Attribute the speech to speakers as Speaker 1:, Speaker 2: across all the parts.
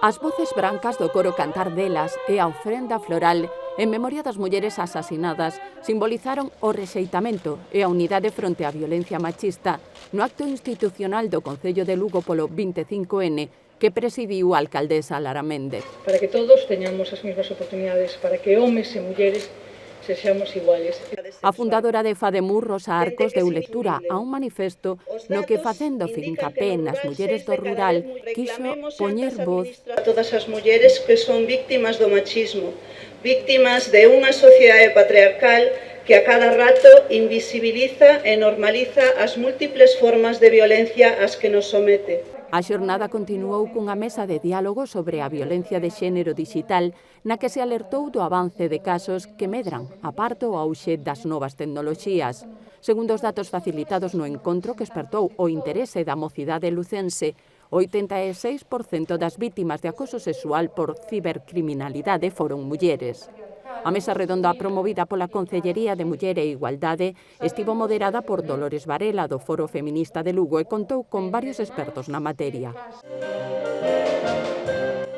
Speaker 1: As voces brancas do coro Cantar delas e a ofrenda floral en memoria das mulleres asasinadas simbolizaron o rexeitamento e a unidade fronte á violencia machista no acto institucional do Concello de Lugo polo 25N que presidiu a alcaldesa Lara Méndez.
Speaker 2: Para que todos teñamos as mesmas oportunidades, para que homes e mulleres sexamos iguales.
Speaker 1: A fundadora de Fademur, Rosa Arcos, deu lectura a un manifesto no que, facendo fincapé nas mulleres do rural, quixo poñer voz
Speaker 3: a todas as mulleres que son víctimas do machismo, víctimas de unha sociedade patriarcal que a cada rato invisibiliza e normaliza as múltiples formas de violencia ás que nos somete.
Speaker 1: A xornada continuou cunha mesa de diálogo sobre a violencia de xénero digital na que se alertou do avance de casos que medran a parto o auxe das novas tecnoloxías. Segundo os datos facilitados no encontro que espertou o interese da mocidade lucense, o 86% das vítimas de acoso sexual por cibercriminalidade foron mulleres. A mesa redonda promovida pola Concellería de Muller e Igualdade estivo moderada por Dolores Varela do Foro Feminista de Lugo e contou con varios expertos na materia.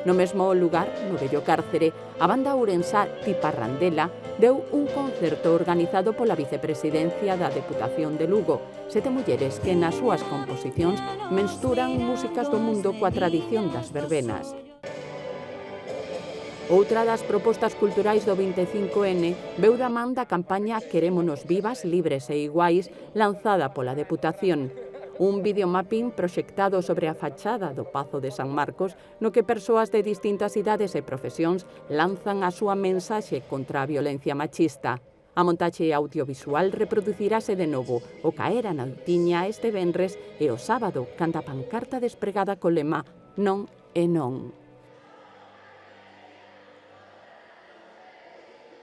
Speaker 1: No mesmo lugar, no vello cárcere, a banda ourensá Tiparrandela deu un concerto organizado pola Vicepresidencia da Deputación de Lugo. 7 mulleres que nas súas composicións mesturan músicas do mundo coa tradición das verbenas. Outra das propostas culturais do 25N veu da man da campaña Querémonos vivas, libres e iguais lanzada pola Deputación. Un videomapping proxectado sobre a fachada do Pazo de San Marcos no que persoas de distintas idades e profesións lanzan a súa mensaxe contra a violencia machista. A montaxe audiovisual reproducirase de novo o caer a Noitiña este venres e o sábado canda pancarta despregada co lema Non é non.